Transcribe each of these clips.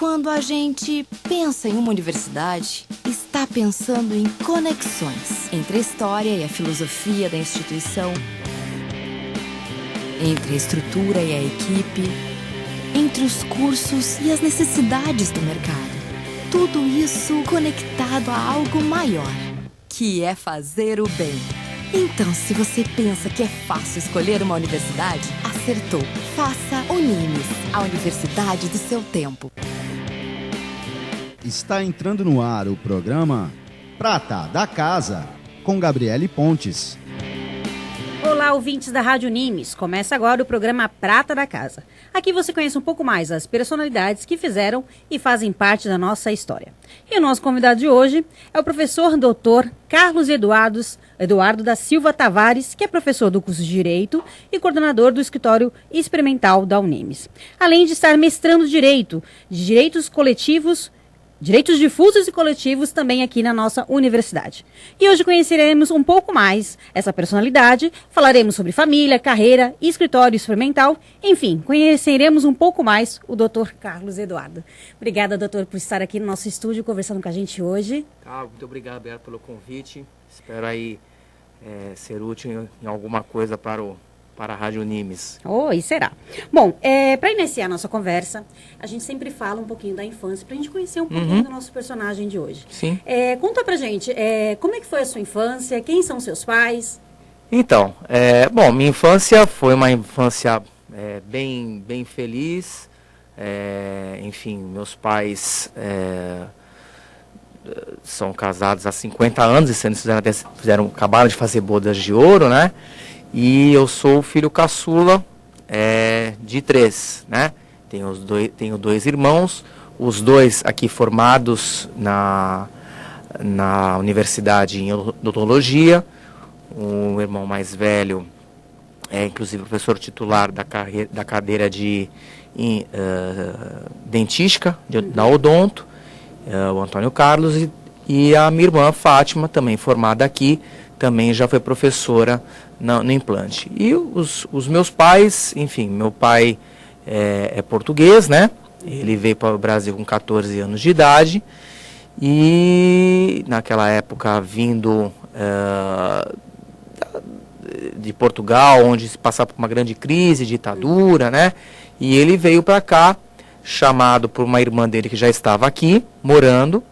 Quando a gente pensa em uma universidade, está pensando em conexões entre a história e a filosofia da instituição, entre a estrutura e a equipe, entre os cursos e as necessidades do mercado. Tudo isso conectado a algo maior, que é fazer o bem. Então, se você pensa que é fácil escolher uma universidade, acertou. Faça Unimes, a universidade do seu tempo. Está entrando no ar o programa Prata da Casa, com Gabriele Pontes. Olá, ouvintes da Rádio Unimes. Começa agora o programa Prata da Casa. Aqui você conhece um pouco mais as personalidades que fizeram e fazem parte da nossa história. E o nosso convidado de hoje é o professor Dr. Carlos Eduardo da Silva Tavares, que é professor do curso de Direito e coordenador do escritório experimental da Unimes. Além de estar mestrando Direito, de Direitos difusos e coletivos também aqui na nossa universidade. E hoje conheceremos um pouco mais essa personalidade, falaremos sobre família, carreira, escritório experimental, enfim, conheceremos um pouco mais o Dr. Carlos Eduardo. Obrigada, doutor, por estar aqui no nosso estúdio conversando com a gente hoje. Muito obrigado pelo convite. Espero aí ser útil em alguma coisa para a Rádio Unimes. E será. Bom, para iniciar a nossa conversa, a gente sempre fala um pouquinho da infância, para a gente conhecer um pouquinho do nosso personagem de hoje. Sim. Conta pra gente, como é que foi a sua infância, quem são seus pais? Então, minha infância foi uma infância bem feliz. Enfim, meus pais são casados há 50 anos, e eles acabaram de fazer bodas de ouro, né? E eu sou o filho caçula de 3, né? Tenho 2 irmãos, os 2 aqui formados na universidade em odontologia. O irmão mais velho é inclusive professor titular da cadeira de dentística da Odonto, o Antônio Carlos, e a minha irmã Fátima, também formada aqui, também já foi professora no implante. E os meus pais, enfim, meu pai é português, né? Ele veio para o Brasil com 14 anos de idade e naquela época vindo de Portugal, onde se passava por uma grande crise, ditadura, né? E ele veio para cá, chamado por uma irmã dele que já estava aqui, morando.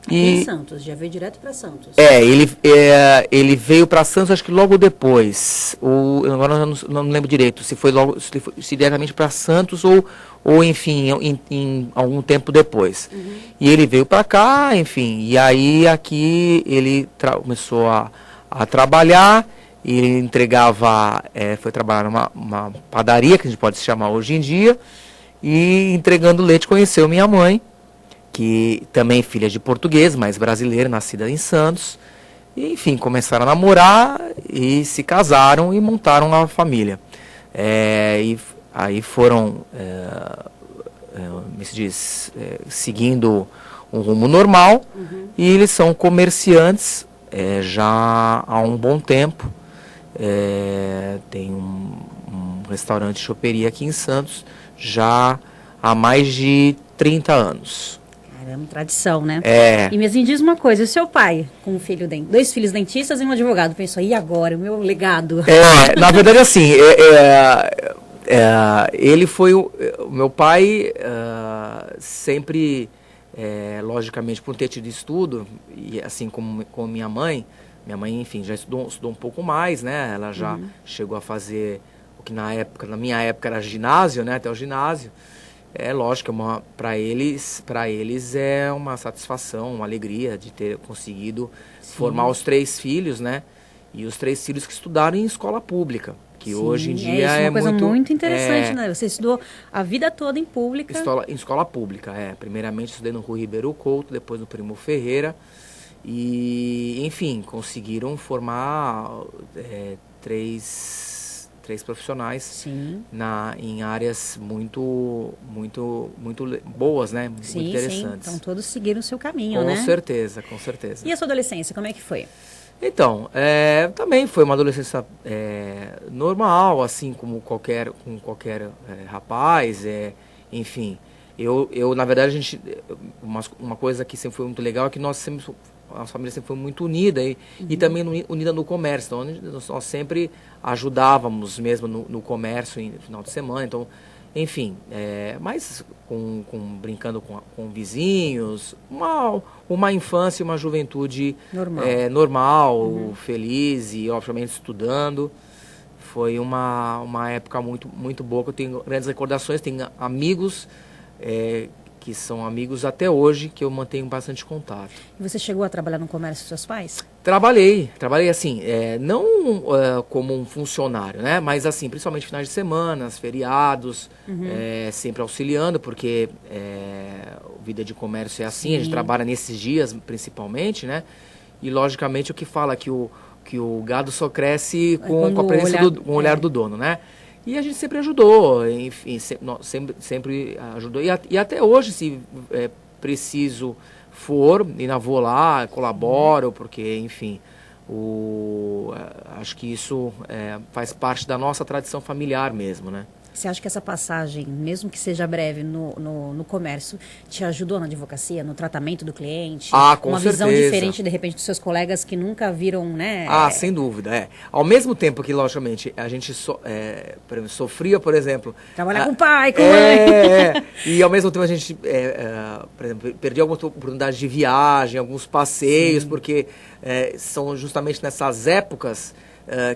Em Santos, já veio direto para Santos. Ele veio para Santos, acho que logo depois. Agora eu não lembro direito se foi diretamente para Santos ou enfim, em algum tempo depois. E ele veio para cá, enfim, e aí aqui ele começou a trabalhar. Ele entregava, foi trabalhar numa padaria, que a gente pode se chamar hoje em dia, e entregando leite conheceu minha mãe, que também filha de português, mas brasileira, nascida em Santos. E, enfim, começaram a namorar e se casaram e montaram uma família. E aí foram, seguindo um rumo normal. E eles são comerciantes já há um bom tempo. Tem um restaurante choperia aqui em Santos já há mais de 30 anos. Caramba, tradição, né? E me diz uma coisa, o seu pai, com 2 filhos dentistas e um advogado, pensou, e agora, o meu legado? Na verdade, assim, ele foi o meu pai, sempre, logicamente, por ter tido estudo, e assim como minha mãe, enfim, já estudou um pouco mais, né? Ela já chegou a fazer o que na minha época era ginásio, né? Até o ginásio. Lógico, para eles é uma satisfação, uma alegria de ter conseguido formar os 3 filhos, né? E os 3 filhos que estudaram em escola pública, que hoje em dia é uma coisa muito interessante, né? Você estudou a vida toda em pública. Em escola pública, Primeiramente estudei no Rui Ribeiro Couto, depois no Primo Ferreira. E, enfim, conseguiram formar 3 profissionais em áreas muito boas, né? Muito interessantes. Então todos seguiram o seu caminho, né? Com certeza. E a sua adolescência, como é que foi? Então, também foi uma adolescência normal, assim como qualquer rapaz, enfim. Na verdade, uma coisa que sempre foi muito legal é que a família sempre foi muito unida e também unida no comércio. Então, nós sempre ajudávamos mesmo no comércio no final de semana. Então, enfim, mas brincando com vizinhos, uma infância e uma juventude normal, feliz e, obviamente, estudando. Foi uma época muito, muito boa, que eu tenho grandes recordações, tenho amigos que são amigos até hoje, que eu mantenho bastante contato. E você chegou a trabalhar no comércio dos seus pais? Trabalhei assim, não como um funcionário, né? Mas assim, principalmente finais de semana, feriados, sempre auxiliando, porque vida de comércio é assim, a gente trabalha nesses dias principalmente, né? E logicamente o que fala que o gado só cresce com a presença com o olhar do dono, né? E a gente sempre ajudou, enfim, sempre ajudou. E até hoje, se preciso for, ainda vou lá, colaboro, porque, enfim, acho que isso faz parte da nossa tradição familiar mesmo, né? Você acha que essa passagem, mesmo que seja breve no comércio, te ajudou na advocacia, no tratamento do cliente? Com uma certeza. Visão diferente, de repente, dos seus colegas que nunca viram, né? Sem dúvida, Ao mesmo tempo que, logicamente, a gente sofria, por exemplo... Trabalhar com pai, com mãe. E, ao mesmo tempo, a gente, por exemplo, perdia algumas oportunidades de viagem, alguns passeios, porque são justamente nessas épocas...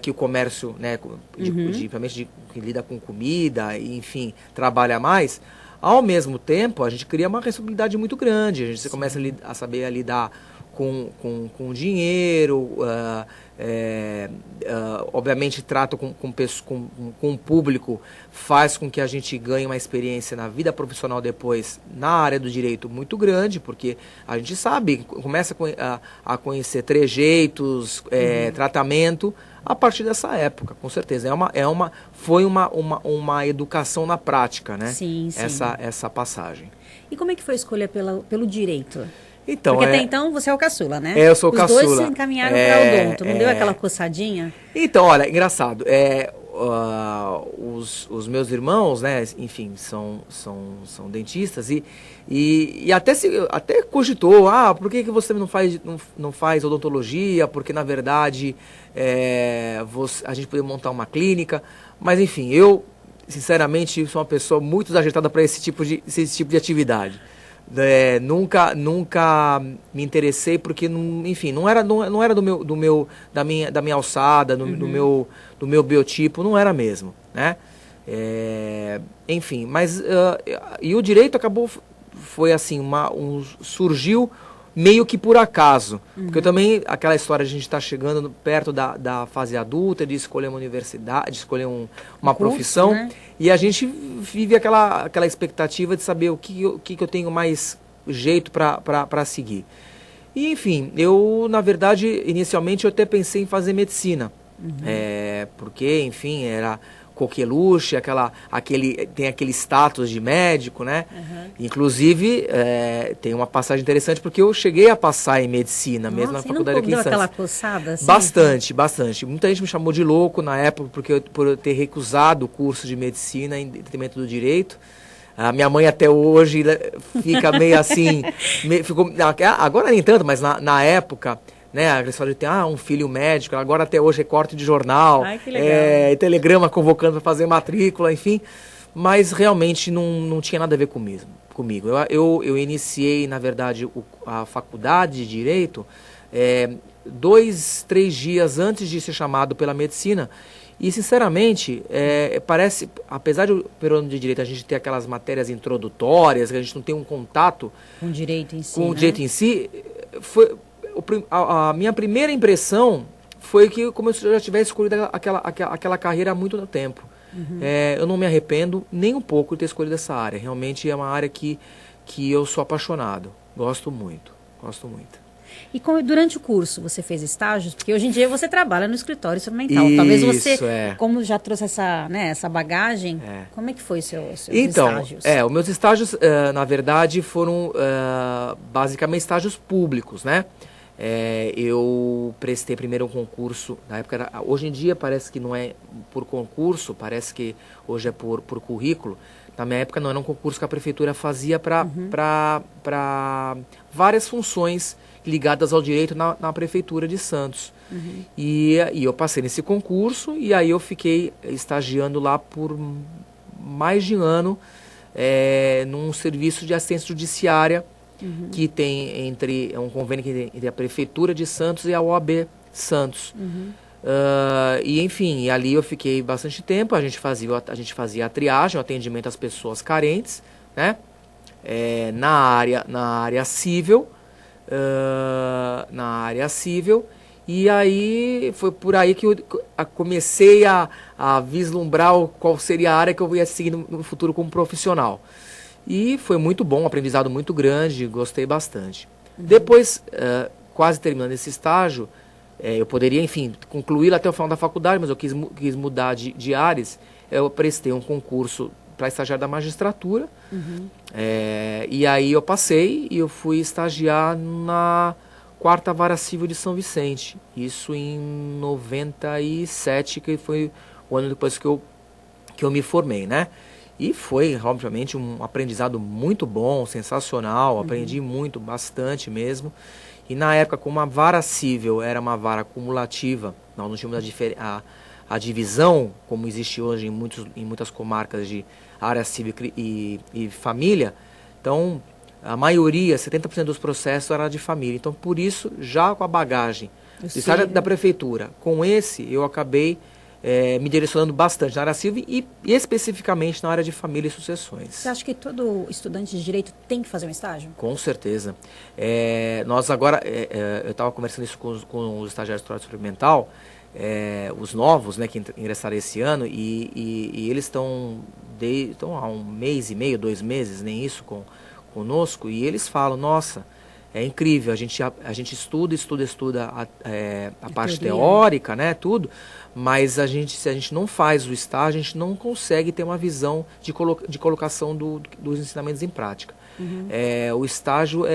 que o comércio, né, principalmente que lida com comida, e, enfim, trabalha mais, ao mesmo tempo a gente cria uma responsabilidade muito grande, a gente começa a saber lidar com dinheiro, obviamente trato com o público, faz com que a gente ganhe uma experiência na vida profissional depois, na área do direito, muito grande, porque a gente sabe, começa a conhecer trejeitos, tratamento, a partir dessa época, com certeza. Foi uma educação na prática, né? Sim. Essa passagem. E como é que foi a escolha pelo direito? Então, porque até então você é o caçula, né? Eu sou o caçula. Os dois se encaminharam para odonto, não deu aquela coçadinha? Então, olha, engraçado. Os meus irmãos, né, enfim, são dentistas e até cogitou, por que você não faz odontologia? Porque, na verdade, a gente poderia montar uma clínica. Mas, enfim, eu, sinceramente, sou uma pessoa muito desajetada para esse tipo de atividade. Nunca me interessei porque, enfim, não era da minha alçada, do meu biotipo, não era mesmo, né? Enfim, mas e o direito foi assim, surgiu meio que por acaso, porque também aquela história de a gente estar chegando perto da fase adulta, de escolher uma universidade, de escolher uma profissão, né? E a gente vive aquela expectativa de saber o que eu tenho mais jeito para seguir. E, enfim, na verdade, inicialmente eu até pensei em fazer medicina, porque, enfim, era coqueluche, tem aquele status de médico, né? Inclusive, tem uma passagem interessante, porque eu cheguei a passar em medicina, mesmo na faculdade aqui em Santos. Aquela coçada assim? Bastante. Muita gente me chamou de louco na época, por eu ter recusado o curso de medicina em detrimento do direito. A minha mãe até hoje fica meio assim, agora nem tanto, mas na época... Né, a história de ter um filho médico, agora até hoje é corte de jornal, telegrama convocando para fazer matrícula, enfim, mas realmente não tinha nada a ver comigo. Eu iniciei, na verdade, a faculdade de Direito 2, 3 dias antes de ser chamado pela medicina. E, sinceramente, parece, apesar de, pelo ano de Direito, a gente ter aquelas matérias introdutórias, que a gente não tem um contato com o direito em si, o direito em si, a minha primeira impressão foi que como se eu já tivesse escolhido aquela carreira há muito tempo. Eu não me arrependo nem um pouco de ter escolhido essa área. Realmente é uma área que eu sou apaixonado. Gosto muito. E durante o curso você fez estágios? Porque hoje em dia você trabalha no escritório instrumental. Talvez você, como já trouxe essa bagagem, como é que foi seus estágios? Os meus estágios, na verdade, foram basicamente estágios públicos, né? Eu prestei primeiro um concurso, na época hoje em dia parece que não é por concurso, parece que hoje é por currículo. Na minha época não, era um concurso que a prefeitura fazia para várias funções ligadas ao direito na prefeitura de Santos. E eu passei nesse concurso e aí eu fiquei estagiando lá por mais de ano num serviço de assistência judiciária que tem é um convênio entre a prefeitura de Santos e a OAB Santos. E enfim, ali eu fiquei bastante tempo. A gente fazia a triagem, o atendimento às pessoas carentes, né? Na área civil, e aí foi por aí que eu comecei a vislumbrar qual seria a área que eu ia seguir no futuro como profissional. E foi muito bom, um aprendizado muito grande, gostei bastante. Depois, quase terminando esse estágio, eu poderia, enfim, concluí-lo até o final da faculdade, mas eu quis mudar de áreas. Eu prestei um concurso para estagiário da magistratura, e aí eu passei e eu fui estagiar na 4ª Vara Civil de São Vicente. Isso em 97, que foi o ano depois que eu me formei, né? E foi, obviamente, um aprendizado muito bom, sensacional, aprendi muito, bastante mesmo. E na época, como a vara civil era uma vara cumulativa, nós não tínhamos a divisão, como existe hoje em muitas comarcas de área civil e família, então a maioria, 70% dos processos era de família. Então, por isso, já com a bagagem do estágio da prefeitura, com esse, eu acabei me direcionando bastante na área civil e especificamente na área de família e sucessões. Você acha que todo estudante de direito tem que fazer um estágio? Com certeza. Nós agora, eu estava conversando isso com os estagiários do experimental, os novos, né, que ingressaram esse ano, e eles estão há 1 mês e meio, 2 meses, nem isso, conosco, e eles falam, nossa, é incrível, a gente estuda a parte teórica, né, tudo, mas se a gente não faz o estágio, a gente não consegue ter uma visão de colocação dos ensinamentos em prática. O estágio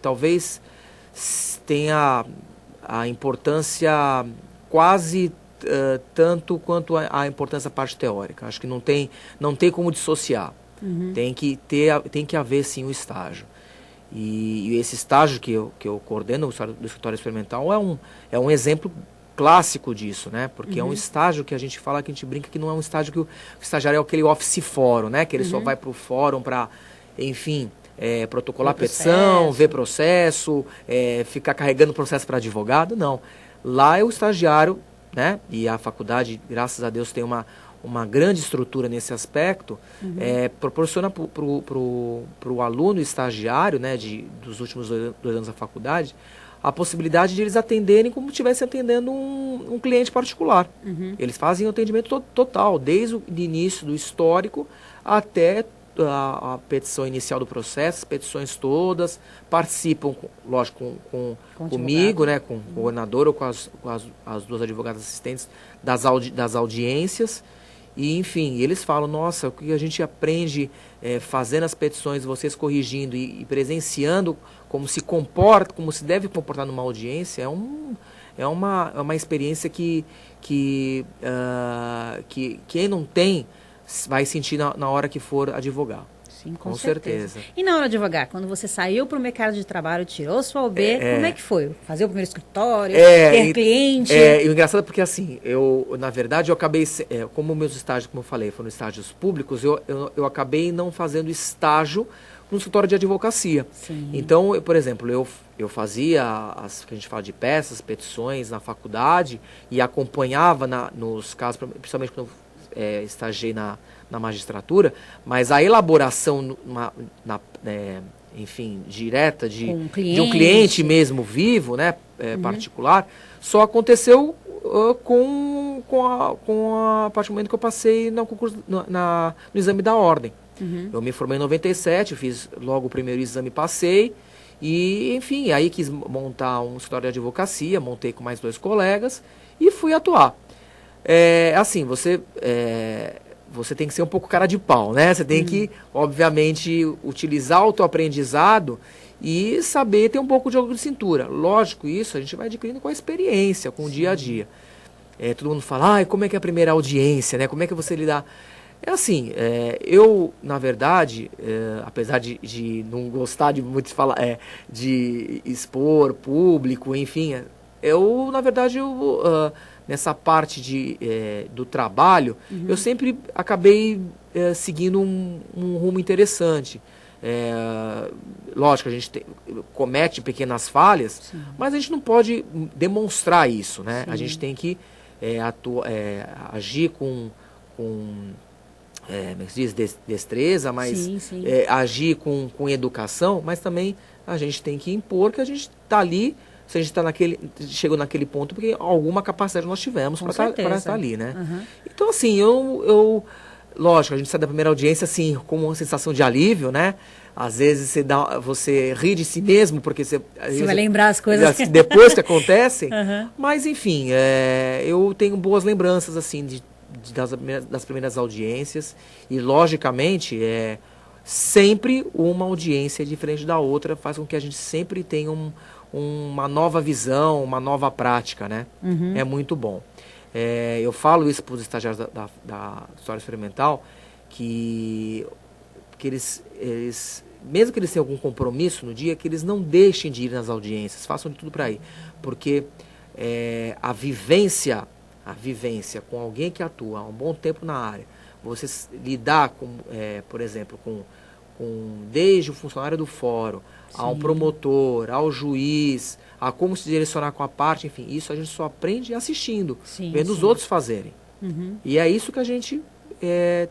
talvez tenha a importância quase tanto quanto a importância da parte teórica. Acho que não tem como dissociar. Tem que haver sim o estágio. E esse estágio que eu coordeno do escritório experimental é um exemplo clássico disso, né? Porque é um estágio que a gente fala, que a gente brinca que não é um estágio que o estagiário é aquele office fórum, né? Que ele só vai para o fórum para, enfim, protocolar petição, ver processo, ficar carregando processo para advogado. Não. Lá é o estagiário, né? E a faculdade, graças a Deus, tem uma grande estrutura nesse aspecto, proporciona para o aluno estagiário, né, dos últimos 2 anos da faculdade, a possibilidade de eles atenderem como se estivessem atendendo um cliente particular. Eles fazem o atendimento total, desde o início do histórico até a petição inicial do processo, as petições todas, participam, lógico, comigo, né, com o coordenador ou com as 2 advogadas assistentes das audiências. E, enfim, eles falam, nossa, o que a gente aprende fazendo as petições, vocês corrigindo e presenciando como se deve comportar numa audiência, é uma experiência que quem não tem vai sentir na hora que for advogar. Sim, com certeza. E na hora de advogar, quando você saiu para o mercado de trabalho, tirou sua OB, como é que foi? Fazer o primeiro escritório, ter cliente? E o engraçado é porque, assim, na verdade, eu acabei, como meus estágios, como eu falei, foram estágios públicos, eu acabei não fazendo estágio no escritório de advocacia. Sim. Então, por exemplo, eu fazia as que a gente fala de peças, petições na faculdade e acompanhava nos casos, principalmente quando eu estagiei na magistratura, mas a elaboração enfim, direta de um cliente mesmo vivo, né, particular, só aconteceu a partir do momento que eu passei no concurso, no exame da ordem. Eu me formei em 97, eu fiz logo o primeiro exame, passei, e, enfim, aí quis montar um escritório de advocacia, montei com mais 2 colegas e fui atuar. Assim, você tem que ser um pouco cara de pau, né? Você tem que, obviamente, utilizar o teu aprendizado e saber ter um pouco de jogo de cintura. Lógico, isso a gente vai adquirindo com a experiência, com o dia a dia. Todo mundo fala, como é que é a primeira audiência, né? Como é que você lidar? É assim, eu, na verdade, apesar de não gostar de muito falar, de expor público, enfim, eu, na verdade, nessa parte do trabalho, eu sempre acabei seguindo um rumo interessante. Lógico, a gente comete pequenas falhas, Sim. mas a gente não pode demonstrar isso, né? Sim. A gente tem que agir com como é que se diz, destreza, mas Sim, sim. agir com educação, mas também a gente tem que impor que a gente está ali, se a gente chegou naquele ponto, porque alguma capacidade nós tivemos para estar ali, né? Uhum. Então, assim, lógico, a gente sai da primeira audiência, assim, com uma sensação de alívio, né? Às vezes você ri de si mesmo, porque você vai lembrar as coisas depois que acontecem. Uhum. Mas, enfim, eu tenho boas lembranças, assim, das primeiras audiências. E, logicamente, sempre uma audiência diferente da outra faz com que a gente sempre tenha uma nova visão, uma nova prática, né? Uhum. É muito bom. Eu falo isso para os estagiários da História Experimental, que eles, mesmo que eles tenham algum compromisso no dia, que eles não deixem de ir nas audiências, façam de tudo para ir. Porque a vivência com alguém que atua há um bom tempo na área, você lidar com, por exemplo, desde o funcionário do fórum, Sim. ao promotor, ao juiz, a como se direcionar com a parte, enfim, isso a gente só aprende assistindo, sim, vendo sim. os outros fazerem. Uhum. E é isso que a gente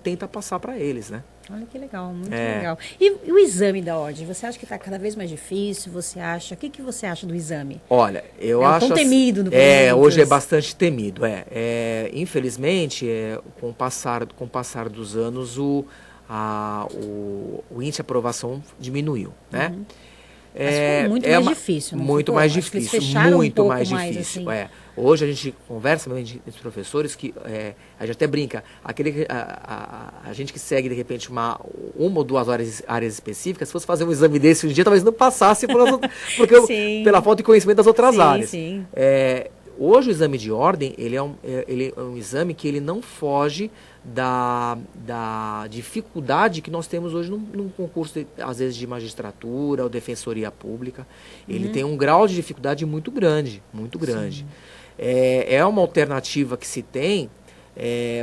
tenta passar para eles, né? Olha que legal, muito legal. E o exame da ordem, você acha que está cada vez mais difícil? Você acha? O que você acha do exame? Olha, eu acho... tão temido no hoje é bastante temido, infelizmente, com o passar dos anos, o índice de aprovação diminuiu, né? Uhum. Mas ficou muito mais difícil, não muito ficou? mais Acho que eles difícil, fecharam muito um pouco mais mais, difícil. assim. Hoje a gente conversa entre os professores que a gente até brinca, a gente que segue de repente uma ou duas áreas específicas, se fosse fazer um exame desse um dia, talvez não passasse pela falta de conhecimento das outras áreas. Sim. Hoje o exame de ordem, ele é um exame que ele não foge da dificuldade que nós temos hoje num concurso, às vezes, de magistratura ou defensoria pública. Ele tem um grau de dificuldade muito grande, muito grande. É uma alternativa que se tem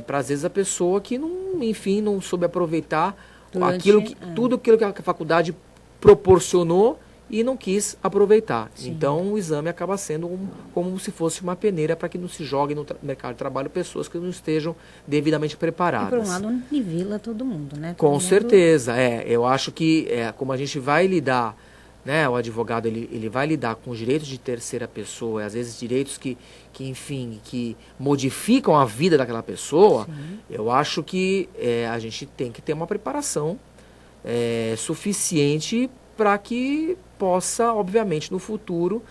para, às vezes, a pessoa que, não soube aproveitar tudo aquilo que a faculdade proporcionou e não quis aproveitar. Sim. Então, o exame acaba sendo como se fosse uma peneira para que não se jogue no mercado de trabalho pessoas que não estejam devidamente preparadas. E, por um lado, nivela todo mundo, né? Com certeza, Eu acho que, como a gente vai lidar, né, o advogado, ele vai lidar com os direitos de terceira pessoa, às vezes direitos que modificam a vida daquela pessoa. Sim. Eu acho que a gente tem que ter uma preparação suficiente para que possa, obviamente, no futuro,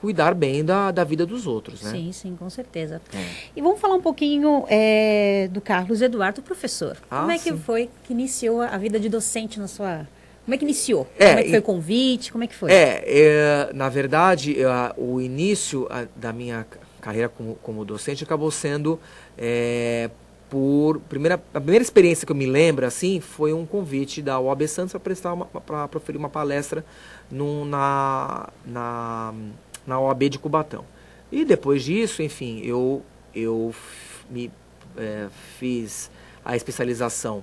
cuidar bem da vida dos outros, né? Sim, com certeza. E vamos falar um pouquinho do Carlos Eduardo, professor. Como é que foi que iniciou a vida de docente na sua... Como é que iniciou? Como é que foi o convite? Como é que foi? Na verdade, o início da minha carreira como docente acabou sendo... a primeira experiência que eu me lembro, assim, foi um convite da UAB Santos para proferir uma palestra na OAB de Cubatão. E depois disso, enfim, eu fiz a especialização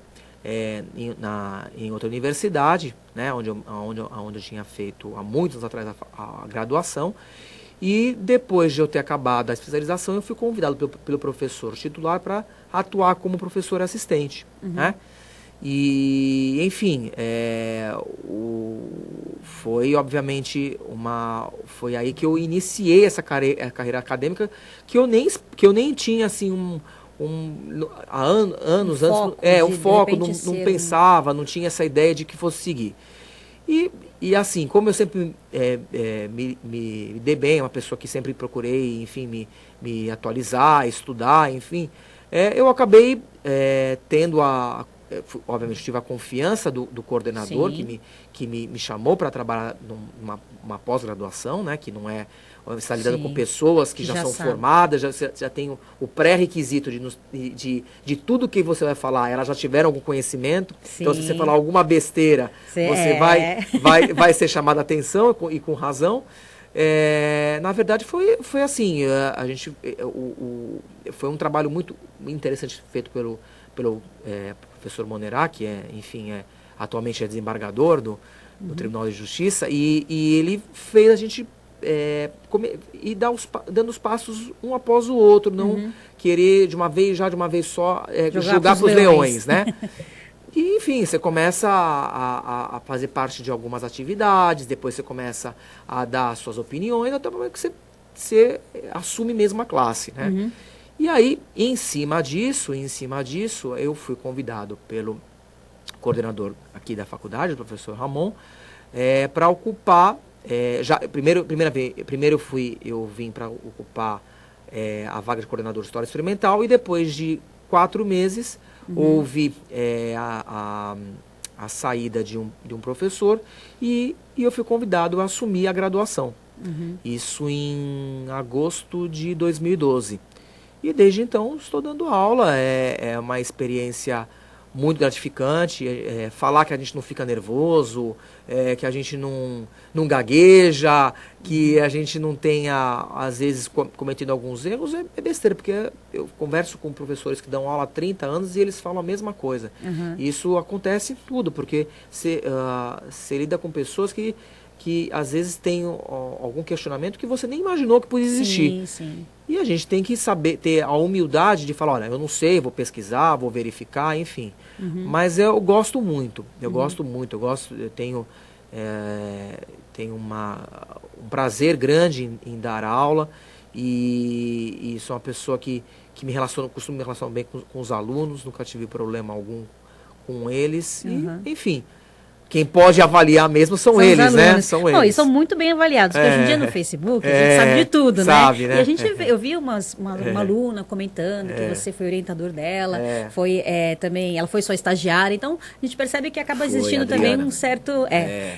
em outra universidade, né, onde eu tinha feito há muitos anos atrás a graduação. E depois de eu ter acabado a especialização, eu fui convidado pelo professor titular para atuar como professor assistente. Né? E, enfim, foi obviamente foi aí que eu iniciei essa carreira acadêmica que eu nem tinha assim há anos antes, o foco, não pensava, não tinha essa ideia de que fosse seguir. E assim, como eu sempre me dei bem, uma pessoa que sempre procurei, enfim, me atualizar, estudar, enfim, eu acabei tendo obviamente, tive a confiança do coordenador que me chamou para trabalhar numa pós-graduação, né? Que não é... Você está lidando com pessoas que já são formadas, já tem o pré-requisito de tudo que você vai falar, elas já tiveram algum conhecimento. Sim. Então, se você falar alguma besteira, você vai ser chamado a atenção e com razão. Na verdade, foi assim, foi um trabalho muito interessante feito pelo professor Monerá, que atualmente é desembargador do Tribunal de Justiça, e ele fez a gente dando os passos um após o outro, não querer de uma vez só jogar para os leões, né? E, enfim, você começa a fazer parte de algumas atividades, depois você começa a dar suas opiniões, até o momento que você assume mesmo a classe, né? E aí, em cima disso, eu fui convidado pelo coordenador aqui da faculdade, o professor Ramon, para ocupar... Primeiro eu vim para ocupar a vaga de coordenador de História Experimental, e depois de 4 meses houve a saída de um professor e eu fui convidado a assumir a graduação. Isso em agosto de 2012. E desde então estou dando aula, é uma experiência muito gratificante, falar que a gente não fica nervoso, que a gente não gagueja, que a gente não tenha, às vezes, cometido alguns erros, é besteira, porque eu converso com professores que dão aula há 30 anos e eles falam a mesma coisa. Isso acontece em tudo, porque você lida com pessoas que às vezes tem algum questionamento que você nem imaginou que podia existir. Sim. E a gente tem que saber, ter a humildade de falar, olha, eu não sei, vou pesquisar, vou verificar, enfim. Mas eu gosto muito, eu tenho um prazer grande em dar aula e sou uma pessoa que costumo me relacionar bem com os alunos, nunca tive problema algum com eles, e, enfim... Quem pode avaliar mesmo são eles, né? São eles. E são muito bem avaliados, porque hoje em dia no Facebook a gente sabe de tudo, né? E a gente eu vi uma aluna comentando que você foi orientador dela, foi também, ela foi sua estagiária, então a gente percebe que acaba existindo também um certo,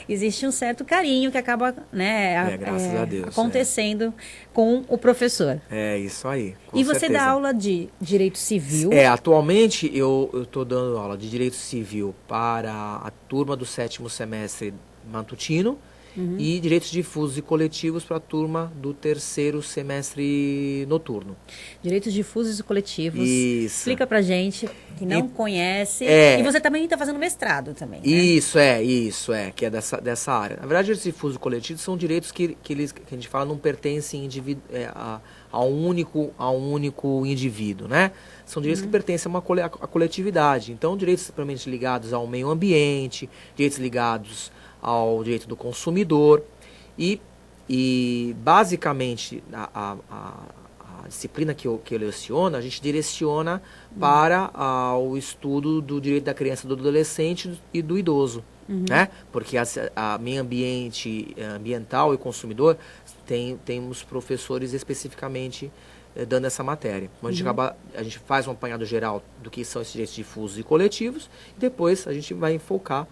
existe um certo carinho que acaba, né, graças a Deus, acontecendo com o professor. É isso aí. E você certeza. Dá aula de Direito Civil? Atualmente eu estou dando aula de Direito Civil para a turma do 7º semestre matutino e Direitos Difusos e Coletivos para a turma do 3º semestre noturno. Direitos Difusos e Coletivos. Isso. Explica pra gente que não conhece. E você também está fazendo mestrado também, né? Isso, que é dessa área. Na verdade, Direitos Difusos e Coletivos são direitos que a gente fala não pertencem a um único indivíduo, né? São direitos que pertencem a coletividade. Então, direitos propriamente ligados ao meio ambiente, direitos ligados ao direito do consumidor e basicamente, a disciplina que eu leciono, a gente direciona para o estudo do direito da criança, do adolescente e do idoso, né? Porque a meio ambiente, ambiental e consumidor, temos professores especificamente dando essa matéria. Então, a gente faz um apanhado geral do que são esses direitos difusos e coletivos, e depois a gente vai focar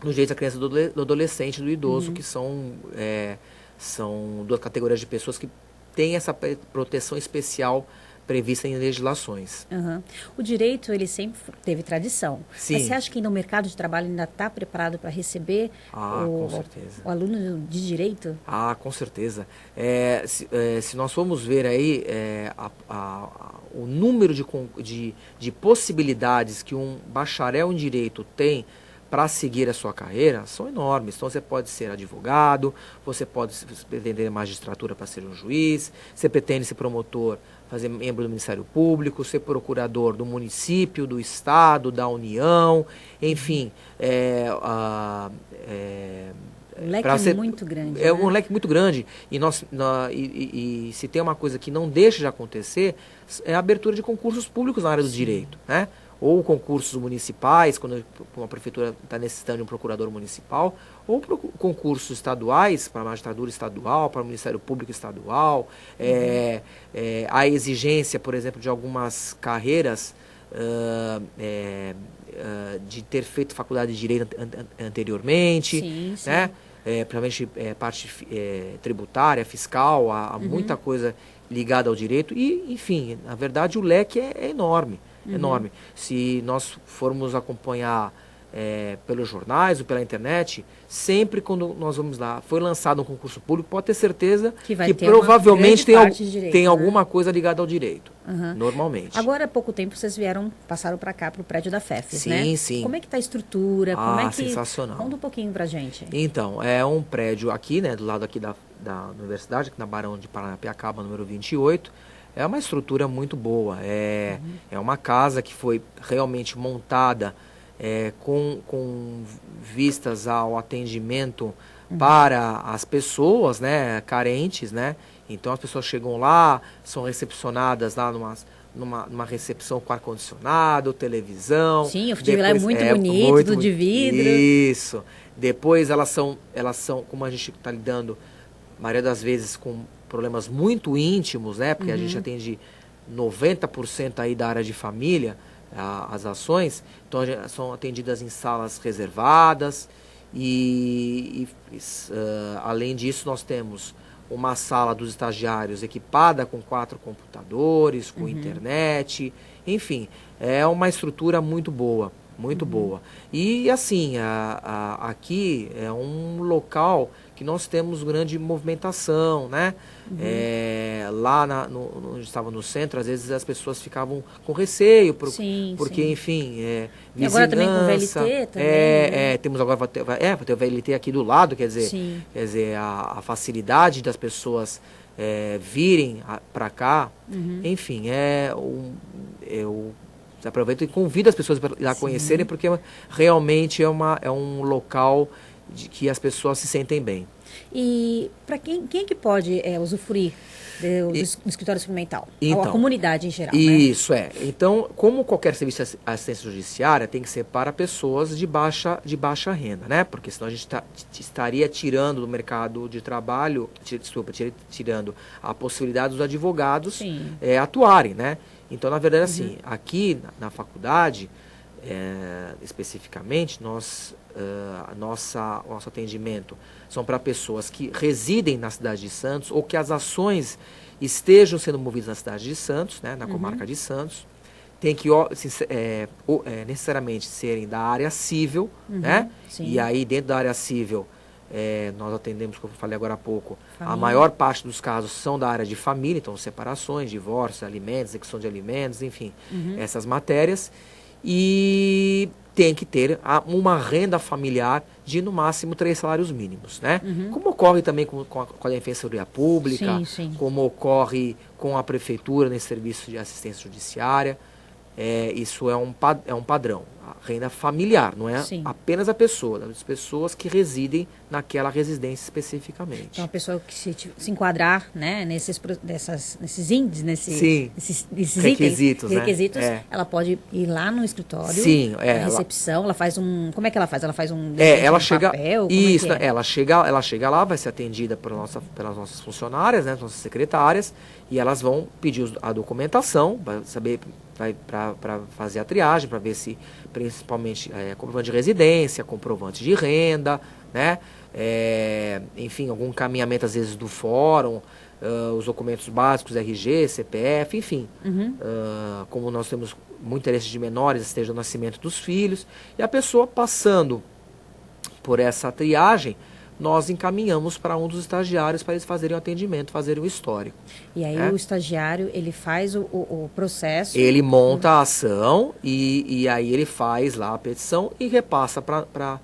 nos direitos da criança, do adolescente e do idoso, que são 2 categorias de pessoas que têm essa proteção especial prevista em legislações. O direito, ele sempre teve tradição. Sim. Mas você acha que ainda o mercado de trabalho ainda está preparado para receber com certeza. O aluno de direito? Com certeza. Se nós formos ver aí o número de possibilidades que um bacharel em direito tem para seguir a sua carreira, são enormes. Então, você pode ser advogado, você pode pretender magistratura para ser um juiz, você pretende ser promotor, fazer membro do Ministério Público, ser procurador do município, do estado, da União, enfim. Um leque muito grande. Um leque muito grande. E se tem uma coisa que não deixa de acontecer, é a abertura de concursos públicos na área do direito, né? Ou concursos municipais, quando uma prefeitura está necessitando de um procurador municipal, ou concursos estaduais, para a magistratura estadual, para o Ministério Público estadual. A exigência, por exemplo, de algumas carreiras de ter feito faculdade de Direito anteriormente, Sim, sim. né? Principalmente parte tributária, fiscal, há muita coisa ligada ao direito e, enfim, na verdade o leque é enorme, enorme. Se nós formos acompanhar pelos jornais ou pela internet, sempre quando nós vamos lá, foi lançado um concurso público, pode ter certeza Que vai que ter uma provavelmente grande parte de direito, tem né? alguma coisa ligada ao direito, Uhum. normalmente. Agora, há pouco tempo, vocês passaram para cá, para o prédio da FEFES, né? Sim, sim. Como é que tá a estrutura? Como é que... Sensacional. Conta um pouquinho pra gente. Então, é um prédio aqui, né, do lado aqui da universidade, aqui na Barão de Paranapiacaba, número 28. É uma estrutura muito boa. É uma casa que foi realmente montada com vistas ao atendimento para as pessoas, né, carentes, né? Então as pessoas chegam lá, são recepcionadas lá numa recepção com ar-condicionado, televisão. Sim, eu tive lá, é muito bonito, tudo de vidro. Isso. Depois elas são, como a gente está lidando, a maioria das vezes, com problemas muito íntimos, né? Porque a gente atende 90% aí da área de família, as ações, então são atendidas em salas reservadas além disso nós temos uma sala dos estagiários equipada com 4 computadores, com internet, enfim, é uma estrutura muito boa, muito boa. E assim, aqui é um local que nós temos grande movimentação, né? Lá onde estava no centro, às vezes as pessoas ficavam com receio, porque, enfim, vizinhança. E agora também com o VLT também, né? Temos agora, vai ter o VLT aqui do lado, quer dizer, a facilidade das pessoas virem para cá, enfim, eu aproveito e convido as pessoas para ir lá conhecerem, porque realmente é um local de que as pessoas se sentem bem. E para quem é que pode usufruir do escritório experimental? Então, a comunidade em geral, isso, né? Então, como qualquer serviço de assistência judiciária, tem que ser para pessoas de baixa renda, né? Porque senão a gente estaria tirando do mercado de trabalho, tirando a possibilidade dos advogados atuarem, né? Então, na verdade, assim, aqui na faculdade, especificamente, nosso atendimento são para pessoas que residem na cidade de Santos ou que as ações estejam sendo movidas na cidade de Santos, né, na comarca de Santos. Tem que necessariamente serem da área civil, né? Sim. E aí, dentro da área civil, nós atendemos, como eu falei agora há pouco, família. A maior parte dos casos são da área de família, então separações, divórcios, alimentos, execução de alimentos, enfim, essas matérias. E tem que ter uma renda familiar de, no máximo, 3 salários mínimos, né? Como ocorre também com a Defensoria Pública, como ocorre com a Prefeitura nesse serviço de assistência judiciária. Isso é um padrão. A renda familiar, não é apenas a pessoa, as pessoas que residem naquela residência especificamente. Então, a pessoa que se enquadrar, né, nesses índices, nesses requisitos, ela pode ir lá no escritório, na recepção, ela faz como é que ela faz? Ela faz ela chega, papel? Isso, né, ela chega lá, vai ser atendida pelas nossas funcionárias, né, nossas secretárias, e elas vão pedir a documentação, para fazer a triagem, para ver se, principalmente, comprovante de residência, comprovante de renda, né? Enfim, algum encaminhamento, às vezes, do fórum, os documentos básicos, RG, CPF, enfim. Como nós temos muito interesse de menores, esteja o nascimento dos filhos, e a pessoa passando por essa triagem, nós encaminhamos para um dos estagiários para eles fazerem o atendimento, fazerem o histórico. E aí o estagiário, ele faz o processo... Ele monta a ação e aí ele faz lá a petição e repassa para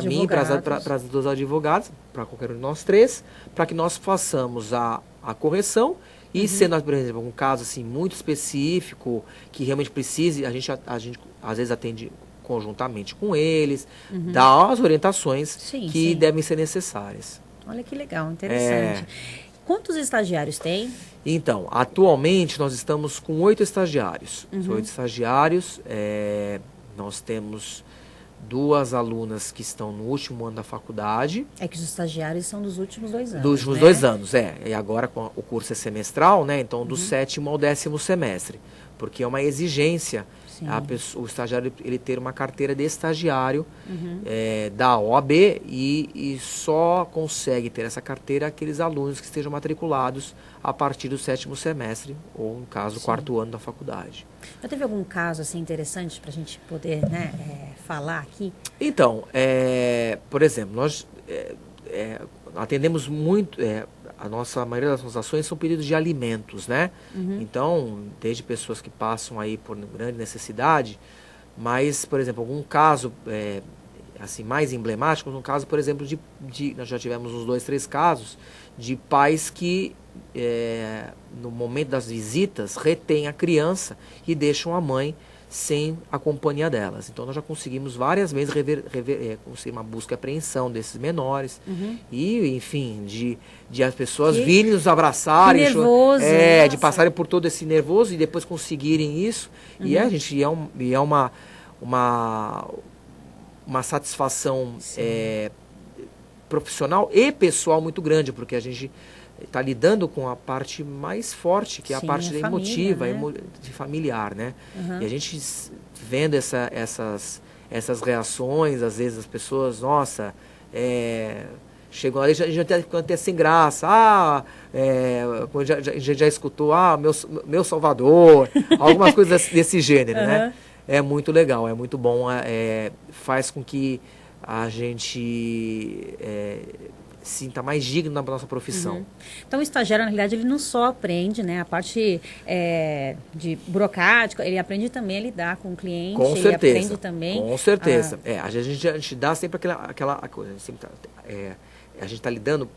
mim, para as duas advogadas, para qualquer um de nós 3, para que nós façamos a correção e sendo, por exemplo, um caso assim, muito específico, que realmente precise, a gente às vezes atende conjuntamente com eles, dá as orientações que devem ser necessárias. Olha que legal, interessante. Quantos estagiários tem? Então, atualmente nós estamos com 8 estagiários. 8 estagiários, nós temos 2 alunas que estão no último ano da faculdade. É que os estagiários são dos últimos 2 anos, Dos últimos né? 2 anos, E agora o curso é semestral, né? Então, do 7º ao 10º semestre. Porque é uma exigência o estagiário ele ter uma carteira de estagiário da OAB e só consegue ter essa carteira aqueles alunos que estejam matriculados a partir do 7º semestre, ou no caso, 4º ano da faculdade. Já teve algum caso assim interessante para a gente poder falar aqui? Então, por exemplo, nós atendemos muito, a maioria das nossas ações são pedidos de alimentos, né? Então, desde pessoas que passam aí por grande necessidade, mas, por exemplo, algum caso assim, mais emblemático, um caso, por exemplo, nós já tivemos uns 2, 3 casos de pais que, no momento das visitas, retêm a criança e deixam a mãe sem a companhia delas. Então, nós já conseguimos várias vezes conseguir uma busca e apreensão desses menores. E, enfim, de as pessoas virem nos abraçarem. Que nervoso, de passarem por todo esse nervoso e depois conseguirem isso. E a gente é uma satisfação profissional e pessoal muito grande, porque a gente está lidando com a parte mais forte, que é a parte da emotiva, família, né? De familiar, né? E a gente vendo essas reações, às vezes as pessoas, nossa, chegam ali, a gente ficando até sem graça, a gente já escutou, meu Salvador, algumas coisas desse gênero, né? É muito legal, é muito bom, faz com que a gente sinta mais digno na nossa profissão. Então, o estagiário, na realidade, ele não só aprende, né, a parte de burocrática, ele aprende também a lidar com o cliente, com certeza, aprende também... Com certeza. A gente dá sempre aquela coisa, a gente está lidando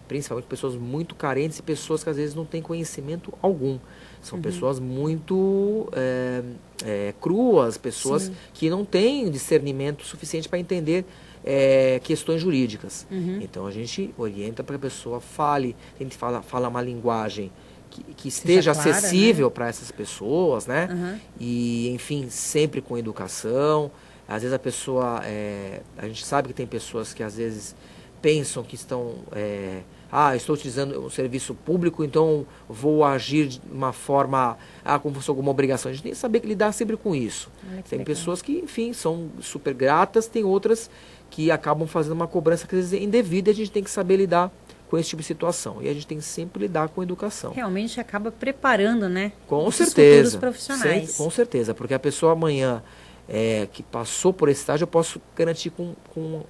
principalmente com pessoas muito carentes e pessoas que às vezes não têm conhecimento algum. São pessoas muito cruas, pessoas que não têm discernimento suficiente para entender questões jurídicas. Então a gente orienta para que a pessoa fale, a gente fala uma linguagem que esteja acessível, né, para essas pessoas, né? E, enfim, sempre com educação. Às vezes a pessoa, a gente sabe que tem pessoas que às vezes pensam que estão... estou utilizando um serviço público, então vou agir de uma forma, como se fosse alguma obrigação. A gente tem que saber lidar sempre com isso. Tem pessoas que, enfim, são super gratas, tem outras que acabam fazendo uma cobrança que às vezes é indevida, e a gente tem que saber lidar com esse tipo de situação. E a gente tem que sempre lidar com educação. Realmente acaba preparando, né? Com os certeza. futuros profissionais. Com certeza, porque a pessoa amanhã que passou por esse estágio, eu posso garantir com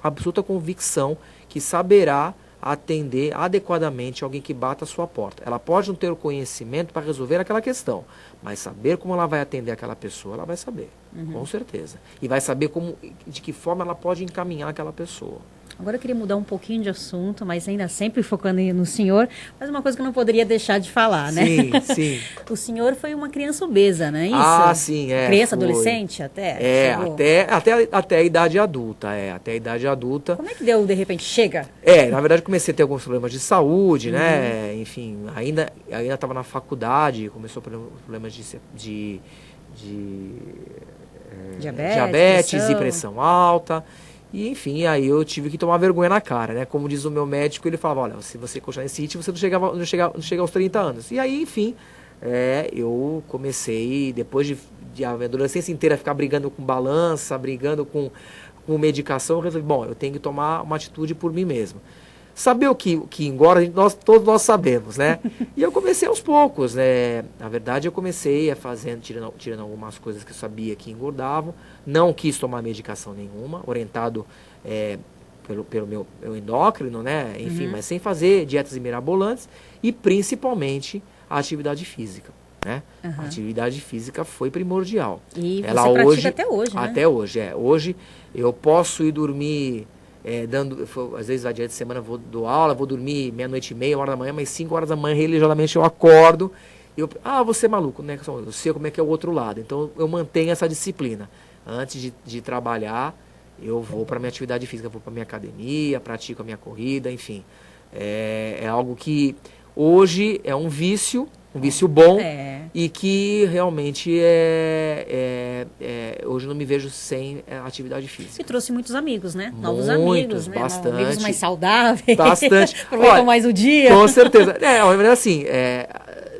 absoluta convicção que saberá atender adequadamente alguém que bata a sua porta. Ela pode não ter o conhecimento para resolver aquela questão, mas saber como ela vai atender aquela pessoa, ela vai saber, com certeza. E vai saber de que forma ela pode encaminhar aquela pessoa. Agora eu queria mudar um pouquinho de assunto, mas ainda sempre focando no senhor, mas uma coisa que eu não poderia deixar de falar, né? Sim. O senhor foi uma criança obesa, não é isso? Sim, Criança, foi. Adolescente até? Até a idade adulta, até a idade adulta. Como é que deu, de repente, chega? Na verdade, comecei a ter alguns problemas de saúde, né? Enfim, ainda estava na faculdade, começou problemas de diabetes e pressão alta. E, enfim, aí eu tive que tomar vergonha na cara, né? Como diz o meu médico, ele falava, olha, se você continuar nesse ritmo, você não chega aos 30 anos. E aí, enfim, eu comecei, depois de a minha adolescência inteira ficar brigando com balança, brigando com medicação, eu resolvi, eu tenho que tomar uma atitude por mim mesmo. Saber o que engorda, todos nós sabemos, né? E eu comecei aos poucos, né? Na verdade, eu comecei tirando algumas coisas que eu sabia que engordavam. Não quis tomar medicação nenhuma, orientado pelo meu endócrino, né? Enfim, mas sem fazer dietas mirabolantes e principalmente a atividade física, né? A atividade física foi primordial. E você pratica até hoje, né? Até hoje, Hoje eu posso ir dormir... às vezes, a dia de semana eu dou aula, vou dormir meia-noite e meia, 1h da manhã, mas 5 horas da manhã, religiosamente, eu acordo. Você é maluco, né? Eu sei como é que é o outro lado. Então, eu mantenho essa disciplina. Antes de trabalhar, eu vou para a minha atividade física, vou para a minha academia, pratico a minha corrida, enfim. É algo que hoje é um vício bom e que realmente hoje eu não me vejo sem atividade E física. trouxe muitos amigos, né? Novos Muitos, amigos, né? bastante. Amigos mais saudáveis. Bastante. Aproveitam Olha, mais o dia. Com certeza. Mas assim,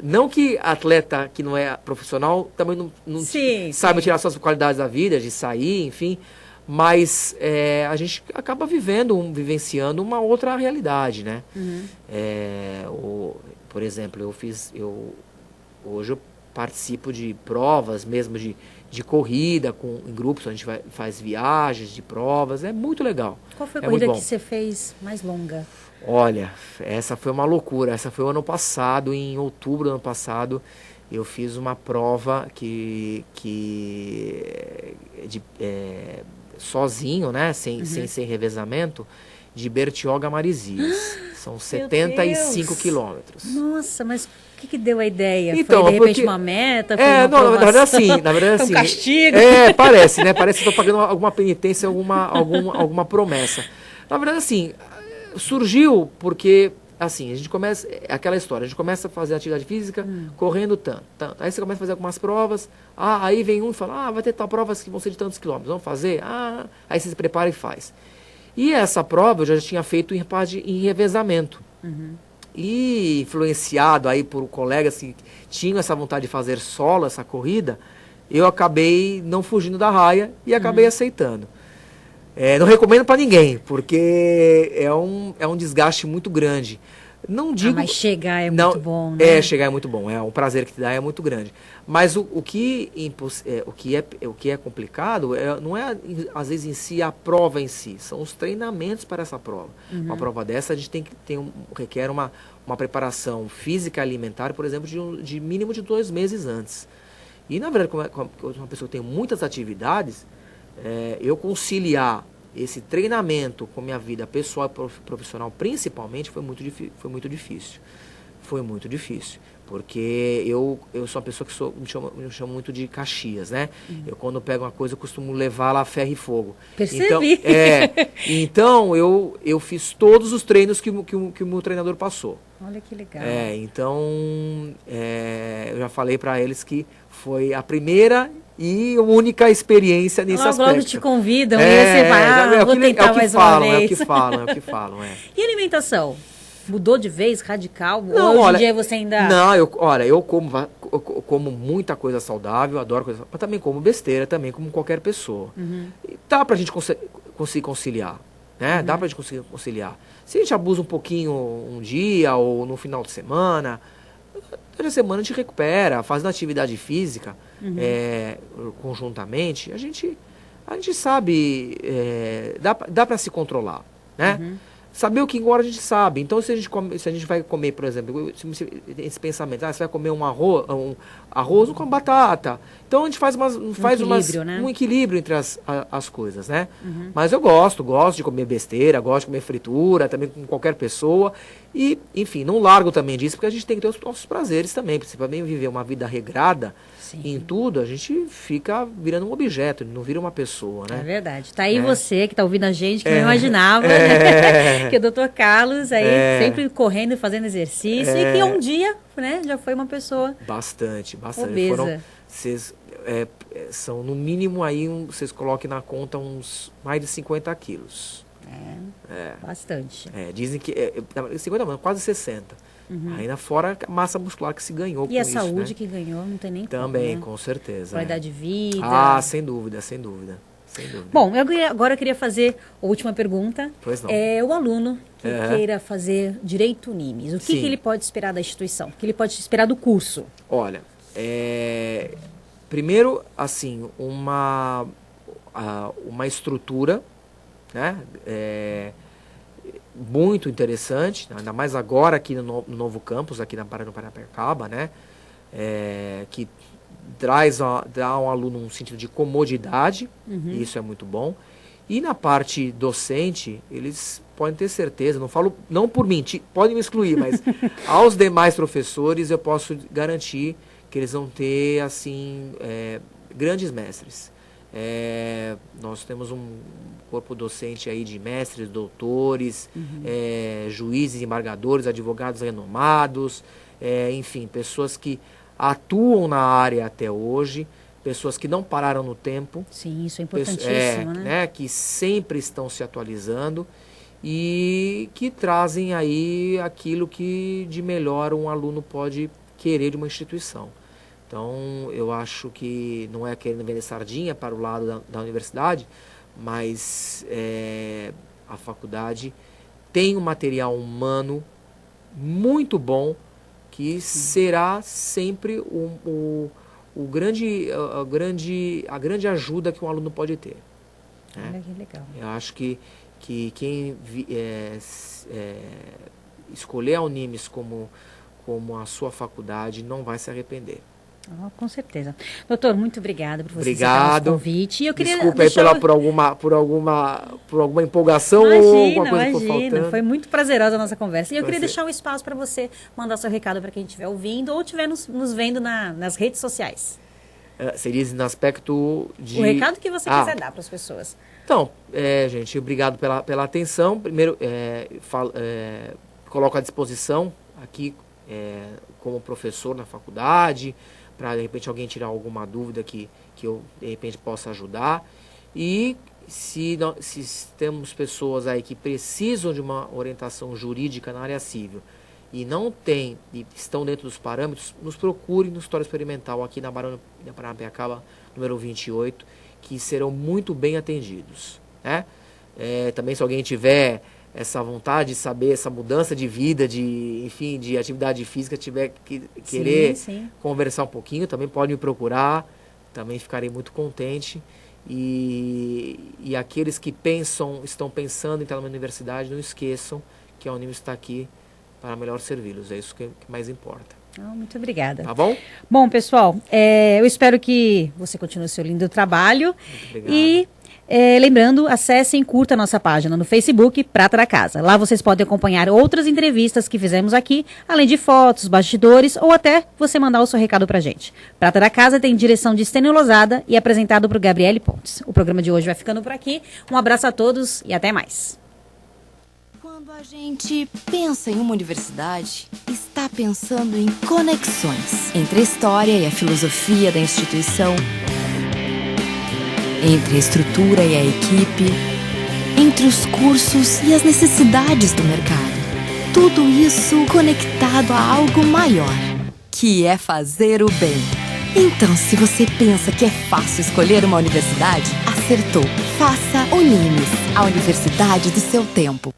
não que atleta que não é profissional também não Sim, saiba sim. tirar suas qualidades da vida, de sair, enfim. Mas a gente acaba vivenciando uma outra realidade, né? Por exemplo, hoje eu participo de provas mesmo de corrida em grupos, a gente faz viagens de provas, é muito legal. Qual foi a É muito corrida bom. que você fez mais longa? Olha, essa foi uma loucura. Essa foi o ano passado, em outubro do ano passado, eu fiz uma prova sozinho, né, sem revezamento, de Bertioga a Maresias. São 75 quilômetros. Nossa, mas o que deu a ideia? Então, foi de repente porque- uma meta? Foi uma na verdade aprovação? assim. Um castigo? Parece, né? Parece que estou pagando alguma penitência, alguma promessa. Na verdade, assim, surgiu porque, assim, a gente começa, aquela história, a gente começa a fazer atividade física correndo tanto. Aí você começa a fazer algumas provas, aí vem um e fala, vai ter tal provas que vão ser de tantos quilômetros, vamos fazer? Aí você se prepara e faz. E essa prova eu já tinha feito em revezamento. E influenciado aí por colegas que tinham essa vontade de fazer solo, essa corrida, eu acabei não fugindo da raia e acabei aceitando. Não recomendo para ninguém, porque é um desgaste muito grande. Não digo... mas chegar é muito bom, né? Chegar é muito bom. O prazer que te dá é muito grande. Mas o que é complicado não é, às vezes, em si a prova em si. São os treinamentos para essa prova. Uma prova dessa, a gente requer uma preparação física e alimentar, por exemplo, de mínimo de 2 meses antes. E, na verdade, como uma pessoa que tem muitas atividades, eu conciliar esse treinamento com minha vida pessoal e profissional, principalmente, foi muito difícil. Foi muito difícil. Porque eu sou uma pessoa que me chamo muito de Caxias, né? Eu, quando pego uma coisa, eu costumo levar lá a ferro e fogo. Percebi. Então eu fiz todos os treinos que o meu treinador passou. Olha que legal. Eu já falei para eles que foi a primeira e única experiência nesse aspecto. Logo te convidam e você vai, vou tentar mais uma vez. É o que falam. E alimentação? Mudou de vez, radical? Não, hoje em dia você ainda... Não, eu como muita coisa saudável, adoro coisa, mas também como besteira, também como qualquer pessoa. E dá pra gente conseguir conciliar, né? Dá pra gente conseguir conciliar. Se a gente abusa um pouquinho um dia ou no final de semana, durante a semana a gente recupera, fazendo atividade física conjuntamente, a gente sabe, dá pra se controlar, né? Saber o que engorda a gente sabe. Então, se a gente vai comer, por exemplo, esse pensamento, você vai comer um arroz com batata. Então, a gente faz um equilíbrio entre as coisas, né? Mas eu gosto de comer besteira, gosto de comer fritura, também com qualquer pessoa. E, enfim, não largo também disso, porque a gente tem que ter os nossos prazeres também. Porque se também viver uma vida regrada em tudo, a gente fica virando um objeto, não vira uma pessoa, né? É verdade. Tá aí você que tá ouvindo a gente, que não imaginava, né? Que o Dr. Carlos aí sempre correndo e fazendo exercício e que um dia, né, já foi uma pessoa bastante. obesa. São no mínimo aí, vocês coloquem na conta uns mais de 50 quilos. Bastante. Dizem que 50 não, quase 60. Ainda fora a massa muscular que se ganhou com E a isso, saúde, né? que ganhou, não tem nem Também, como, né? com certeza. Qualidade de vida. Sem dúvida. Bom, agora eu queria fazer a última pergunta. Pois não. O aluno que queira fazer Direito Unimes, o que ele pode esperar da instituição? O que ele pode esperar do curso? Olha, primeiro, assim, uma estrutura, né? Muito interessante, ainda mais agora aqui no novo campus, aqui no Paranapiacaba, né? Que dá ao aluno um sentido de comodidade, e isso é muito bom. E na parte docente, eles podem ter certeza, não falo não por mim, podem me excluir, mas aos demais professores eu posso garantir que eles vão ter, assim, grandes mestres. Nós temos um corpo docente aí de mestres, doutores, juízes, embargadores, advogados renomados, enfim, pessoas que atuam na área até hoje, pessoas que não pararam no tempo. Sim, isso é importantíssimo, né? Que sempre estão se atualizando e que trazem aí aquilo que de melhor um aluno pode querer de uma instituição. Então, eu acho que não é querendo vender sardinha para o lado da universidade, mas a faculdade tem um material humano muito bom que será sempre a grande ajuda que um aluno pode ter. Olha que legal. Eu acho que quem escolher a Unimes como a sua faculdade não vai se arrepender. Com certeza. Doutor, muito obrigada por você aceitar o convite. Eu queria Desculpa aí por alguma empolgação ou alguma coisa que foi faltando. Foi muito prazerosa a nossa conversa. E eu queria deixar um espaço para você mandar seu recado para quem estiver ouvindo ou estiver nos vendo nas redes sociais. Seria no aspecto de... O recado que você quiser dar para as pessoas. Então, gente, obrigado pela atenção. Primeiro, coloco à disposição aqui como professor na faculdade, para de repente alguém tirar alguma dúvida que eu de repente possa ajudar. E se temos pessoas aí que precisam de uma orientação jurídica na área civil e não tem, e estão dentro dos parâmetros, nos procure no Escritório Experimental aqui na Barão de Paranapiacaba, número 28, que serão muito bem atendidos, né? Também se alguém tiver essa vontade de saber essa mudança de vida, de atividade física, tiver que querer conversar um pouquinho, também pode me procurar, também ficarei muito contente. E aqueles que estão pensando em estar numa universidade, não esqueçam que a Unimes está aqui para melhor servi-los. É isso que mais importa. Muito obrigada. Tá bom? Bom, pessoal, eu espero que você continue o seu lindo trabalho. Muito obrigado. E lembrando, acessem e curta a nossa página no Facebook, Prata da Casa. Lá vocês podem acompanhar outras entrevistas que fizemos aqui, além de fotos, bastidores ou até você mandar o seu recado pra gente. Prata da Casa tem direção de Estênio Lozada e apresentado por Gabriele Pontes. O programa de hoje vai ficando por aqui. Um abraço a todos e até mais. Quando a gente pensa em uma universidade, está pensando em conexões entre a história e a filosofia da instituição, entre a estrutura e a equipe, entre os cursos e as necessidades do mercado. Tudo isso conectado a algo maior, que é fazer o bem. Então, se você pensa que é fácil escolher uma universidade, acertou. Faça Unimes, a universidade do seu tempo.